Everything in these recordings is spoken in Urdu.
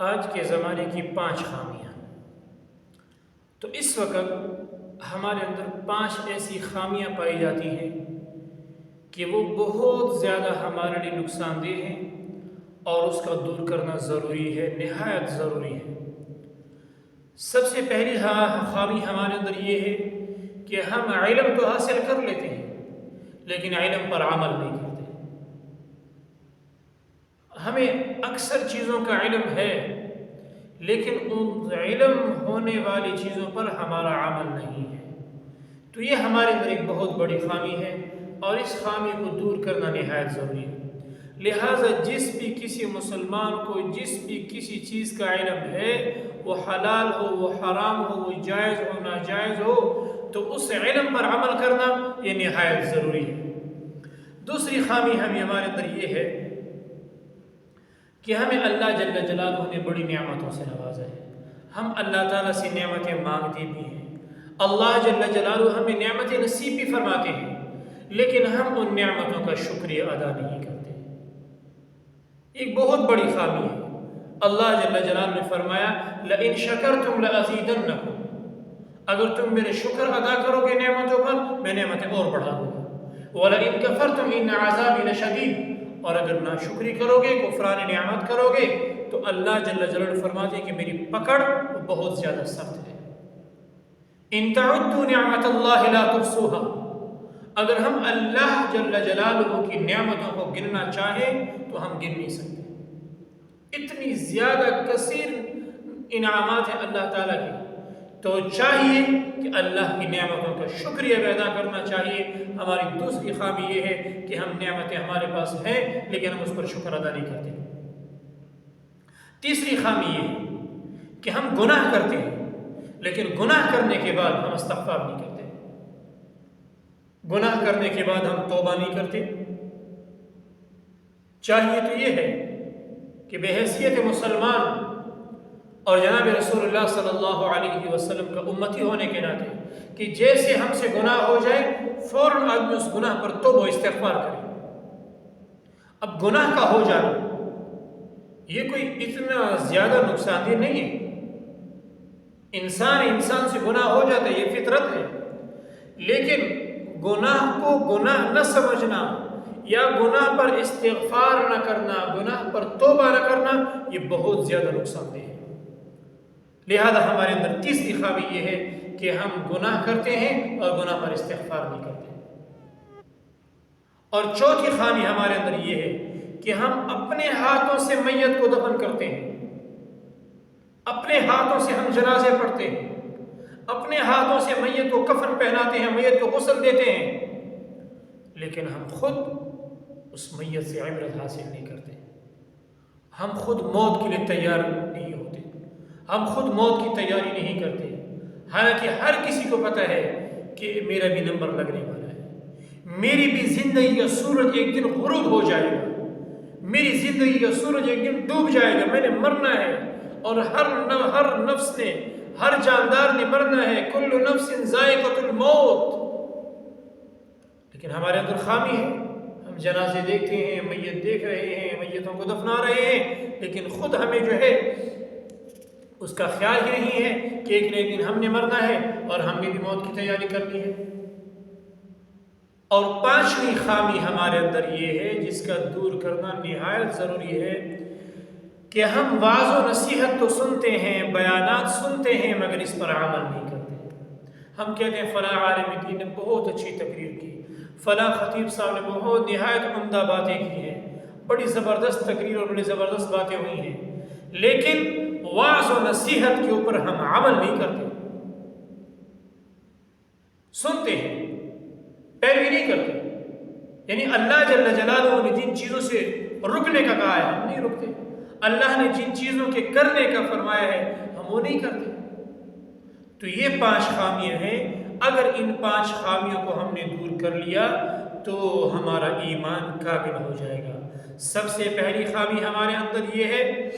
آج کے زمانے کی 5 خامیاں۔ تو اس وقت ہمارے اندر 5 ایسی خامیاں پائی جاتی ہیں کہ وہ بہت زیادہ ہمارے لیے نقصان دہ ہیں اور اس کا دور کرنا ضروری ہے، نہایت ضروری ہے۔ سب سے پہلی خامی ہمارے اندر یہ ہے کہ ہم علم تو حاصل کر لیتے ہیں لیکن علم پر عمل نہیں کرتے۔ ہمیں اکثر چیزوں کا علم ہے لیکن ان علم ہونے والی چیزوں پر ہمارا عمل نہیں ہے، تو یہ ہمارے اندر ایک بہت بڑی خامی ہے اور اس خامی کو دور کرنا نہایت ضروری ہے۔ لہٰذا جس بھی کسی مسلمان کو جس بھی کسی چیز کا علم ہے، وہ حلال ہو، وہ حرام ہو، وہ جائز ہو، ناجائز ہو، تو اس علم پر عمل کرنا یہ نہایت ضروری ہے۔ دوسری خامی ہمارے اندر یہ ہے کہ ہمیں اللہ جل جلالہ نے بڑی نعمتوں سے نوازا ہے۔ ہم اللہ تعالیٰ سے نعمتیں مانگتے بھی ہیں، اللہ جل جلالہ ہمیں نعمتیں نصیب بھی فرماتے ہیں، لیکن ہم ان نعمتوں کا شکریہ ادا نہیں کرتے۔ ایک بہت بڑی خامی ہے۔ اللہ جل جلالہ نے فرمایا لَإِن شَكَرْتُمْ لَأَزِيدَنَّكُمْ، اگر تم میرے شکر ادا کرو گے نعمتوں پر، میں نعمتیں اور بڑھا دوں گا۔ وَلَئِن كَفَرْتُمْ إِنَّ عَذَابِي لَشَدِيدٌ، اور اگر ناشکری کرو گے، کفران نعمت کرو گے، تو اللہ جل جلالہ فرماتے ہیں کہ میری پکڑ بہت زیادہ سخت ہے۔ إِن تَعُدُّوا نِعْمَةَ اللَّهِ لَا تُحْصُوهَا، اگر ہم اللہ جل جلالہ کی نعمتوں کو گننا چاہیں تو ہم گن نہیں سکتے۔ اتنی زیادہ کثیر انعامات ہیں اللہ تعالیٰ کی، تو چاہیے کہ اللہ کی نعمتوں کا شکریہ ادا کرنا چاہیے۔ ہماری دوسری خامی یہ ہے کہ ہم نعمتیں ہمارے پاس ہیں لیکن ہم اس پر شکر ادا نہیں کرتے۔ تیسری خامی یہ ہے کہ ہم گناہ کرتے ہیں لیکن گناہ کرنے کے بعد ہم استغفار نہیں کرتے، گناہ کرنے کے بعد ہم توبہ نہیں کرتے۔ چاہیے تو یہ ہے کہ بحیثیت مسلمان اور جناب رسول اللہ صلی اللہ علیہ وسلم کا امتی ہونے کے ناطے کہ جیسے ہم سے گناہ ہو جائے فوراً آدمی اس گناہ پر توبہ و استغفار کرے۔ اب گناہ کا ہو جانا یہ کوئی اتنا زیادہ نقصان دہ نہیں ہے۔ انسان سے گناہ ہو جاتا ہے، یہ فطرت ہے، لیکن گناہ کو گناہ نہ سمجھنا یا گناہ پر استغفار نہ کرنا، گناہ پر توبہ نہ کرنا، یہ بہت زیادہ نقصان دہ ہے۔ لہذا ہمارے اندر تیسری خامی یہ ہے کہ ہم گناہ کرتے ہیں اور گناہ پر استغفار نہیں کرتے۔ اور چوتھی خامی ہمارے اندر یہ ہے کہ ہم اپنے ہاتھوں سے میت کو دفن کرتے ہیں، اپنے ہاتھوں سے ہم جنازے پڑھتے ہیں، اپنے ہاتھوں سے میت کو کفن پہناتے ہیں، میت کو غسل دیتے ہیں، لیکن ہم خود اس میت سے عبرت حاصل نہیں کرتے۔ ہم خود موت کے لیے تیار نہیں ہوتے، ہم خود موت کی تیاری نہیں کرتے، حالانکہ ہر کسی کو پتہ ہے کہ میرا بھی نمبر لگنے والا ہے، میری بھی زندگی کا سورج ایک دن غروب ہو جائے گا، میری زندگی کا سورج ایک دن ڈوب جائے گا، میں نے مرنا ہے، اور ہر نفس نے، ہر جاندار نے مرنا ہے، کل نفس ذائقۃ الموت۔ لیکن ہمارے اندر خامی ہے، ہم جنازے دیکھتے ہیں، میت دیکھ رہے ہیں، میتوں کو دفنا رہے ہیں، لیکن خود ہمیں جو ہے اس کا خیال ہی نہیں ہے کہ ایک نہ ایک دن ہم نے مرنا ہے اور ہم نے بھی موت کی تیاری کرنی ہے۔ اور پانچویں خامی ہمارے اندر یہ ہے جس کا دور کرنا نہایت ضروری ہے کہ ہم وعظ و نصیحت تو سنتے ہیں، بیانات سنتے ہیں، مگر اس پر عمل نہیں کرتے۔ ہم کہتے ہیں فلاں عالم دین نے بہت اچھی تقریر کی، فلاں خطیب صاحب نے بہت نہایت عمدہ باتیں کی ہیں، بڑی زبردست تقریر اور بڑی زبردست باتیں ہوئی ہیں، لیکن وعظ و نصیحت کے اوپر ہم عمل نہیں کرتے۔ سنتے ہیں، پیروی نہیں کرتے۔ یعنی اللہ جل جلالہ نے جن چیزوں سے رکنے کا کہا ہے ہم نہیں رکتے، اللہ نے جن چیزوں کے کرنے کا فرمایا ہے ہم وہ نہیں کرتے۔ تو یہ 5 خامیاں ہیں، اگر ان 5 خامیوں کو ہم نے دور کر لیا تو ہمارا ایمان کامل ہو جائے گا۔ سب سے پہلی خامی ہمارے اندر یہ ہے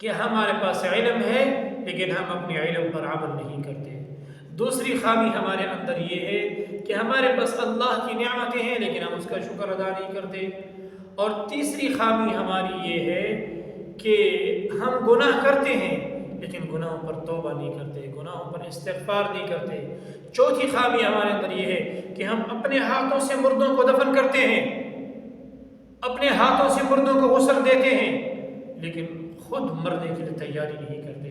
کہ ہمارے پاس علم ہے لیکن ہم اپنے علم پر عمل نہیں کرتے۔ دوسری خامی ہمارے اندر یہ ہے کہ ہمارے پاس اللہ کی نعمتیں ہیں لیکن ہم اس کا شکر ادا نہیں کرتے۔ اور تیسری خامی ہماری یہ ہے کہ ہم گناہ کرتے ہیں لیکن گناہوں پر توبہ نہیں کرتے، گناہوں پر استغفار نہیں کرتے۔ چوتھی خامی ہمارے اندر یہ ہے کہ ہم اپنے ہاتھوں سے مردوں کو دفن کرتے ہیں، اپنے ہاتھوں سے مردوں کو غسل دیتے ہیں، لیکن خود مرنے کے لیے تیاری نہیں کرتے۔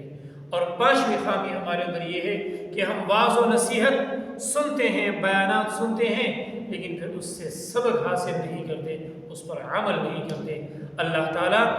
اور پانچویں خامی ہمارے اندر یہ ہے کہ ہم واعظ و نصیحت سنتے ہیں، بیانات سنتے ہیں، لیکن پھر اس سے سبق حاصل نہیں کرتے، اس پر عمل نہیں کرتے۔ اللہ تعالیٰ